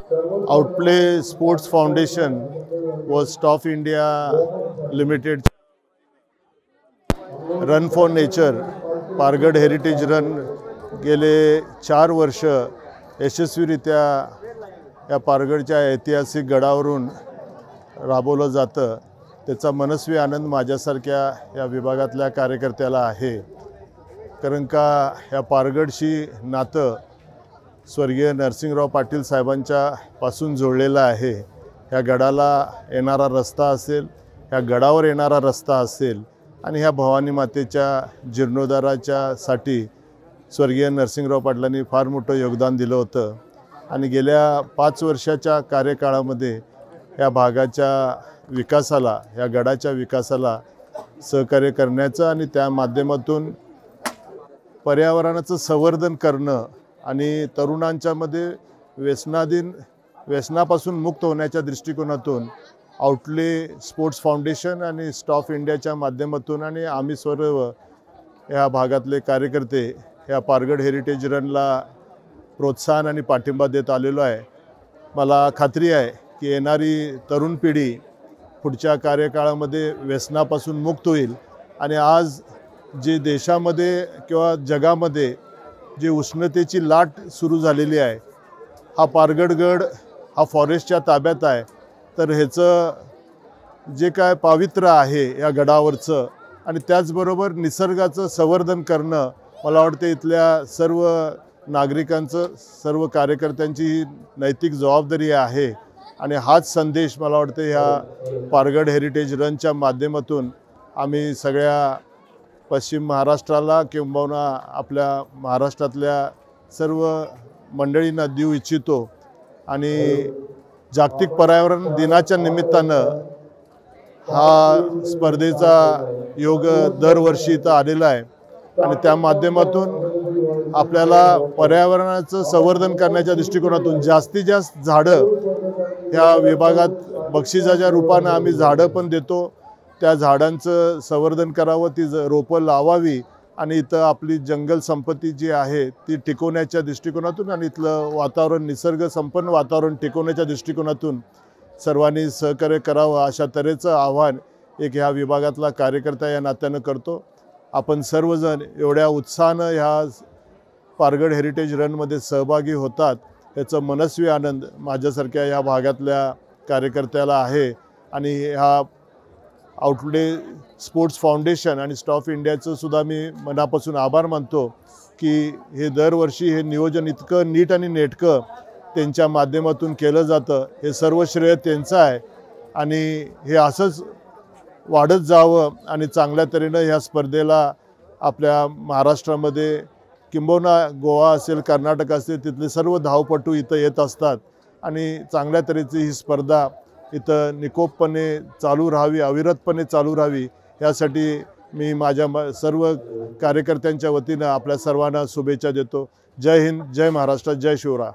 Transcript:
Outplay Sports Foundation व staff India Limited run for nature Pargad heritage run गेले 4 वर्ष यशस्वीरित्या या पारगडच्या ऐतिहासिक गडावरून राबवलं जातं। त्याचा मनस्वी आनंद माझ्यासारख्या या विभागातल्या कार्यकर्त्याला आहे, कारण का या पारगडशी नातं स्वर्गीय नरसिंगराव पाटील साहेबांच्या पासून जोडलेलं आहे। ह्या गडाला येणारा रस्ता असेल, ह्या गडावर येणारा रस्ता असेल आणि ह्या भवानी मातेच्या जीर्णोद्धाराच्या साठी स्वर्गीय नरसिंगराव पाटलांनी फार मोठं योगदान दिलं होतं आणि गेल्या 5 वर्षाच्या कार्यकाळामध्ये या भागाच्या विकासाला, या गडाच्या विकासाला सहकार्य करण्याचं आणि त्या माध्यमातून पर्यावरणाचं संवर्धन करणं आणि तरुणांच्यामध्ये व्यसनापासून मुक्त होण्याच्या दृष्टिकोनातून आउटले स्पोर्ट्स फाउंडेशन आणि स्टॉफ इंडियाच्या माध्यमातून आणि आम्ही सर्व या भागातले कार्यकर्ते या पारगड हेरिटेज रनला प्रोत्साहन आणि पाठिंबा देत आलेलो आहे। मला खात्री आहे की येणारी तरुण पिढी पुढच्या कार्यकाळामध्ये व्यसनापासून मुक्त होईल आणि आज जे देशामध्ये किंवा जगामध्ये जी उष्णतेची लाट सुरू झालेली आहे, हा पारगडगड हा फॉरेस्टच्या ताब्यात आहे, तर ह्याचं जे काय पावित्र्य आहे या गडावरचं आणि त्याचबरोबर निसर्गाचं संवर्धन करणं, मला वाटते इथल्या सर्व नागरिकांचं, सर्व कार्यकर्त्यांची ही नैतिक जबाबदारी आहे आणि हाच संदेश मला वाटते ह्या पारगड हेरिटेज रनच्या माध्यमातून आम्ही सगळ्या पश्चिम महाराष्ट्राला किंबहुना आपल्या महाराष्ट्रातल्या सर्व मंडळींना देऊ इच्छितो। आणि जागतिक पर्यावरण दिनाच्या निमित्तानं हा स्पर्धेचा योग दरवर्षी इथं आलेला आहे आणि त्या माध्यमातून आपल्याला पर्यावरणाचं संवर्धन करण्याच्या दृष्टिकोनातून जास्तीत जास्त झाडं या विभागात बक्षिसाच्या रूपानं आम्ही झाडं पण देतो। त्या झाडांचं संवर्धन करावं, ती रोपं लावावी आणि इथं आपली जंगल संपत्ती जी आहे ती टिकवण्याच्या दृष्टिकोनातून आणि इथलं वातावरण, निसर्ग संपन्न वातावरण टिकवण्याच्या दृष्टिकोनातून सर्वांनी सहकार्य करावं, अशा तऱ्हेचं आव्हान एक ह्या विभागातला कार्यकर्ता या नात्यानं करतो। आपण सर्वजण एवढ्या उत्साहानं ह्या पारगड हेरिटेज रनमध्ये सहभागी होतात, याचं मनस्वी आनंद माझ्यासारख्या या भागातल्या कार्यकर्त्याला आहे आणि ह्या आउटले स्पोर्ट्स फाउंडेशन आणि स्टॉफ इंडियाचं सुद्धा मी मनापासून आभार मानतो की हे दरवर्षी हे नियोजन इतकं नीट आणि नेटकं त्यांच्या माध्यमातून केलं जातं। हे सर्व श्रेय त्यांचं आहे आणि हे असंच वाढत जावं आणि चांगल्या तऱ्हेनं ह्या स्पर्धेला आपल्या महाराष्ट्रामध्ये किंबहुना गोवा असेल, कर्नाटक असेल, तिथले सर्व धावपटू इथं येत असतात आणि चांगल्या तऱ्हेची ही स्पर्धा इथं निकोपपणे चालू राहावी, अविरतपणे चालू राहावी, यासाठी मी माझ्या सर्व कार्यकर्त्यांच्या वतीनं आपल्या सर्वांना शुभेच्छा देतो। जय हिंद, जय महाराष्ट्र, जय शिवराय।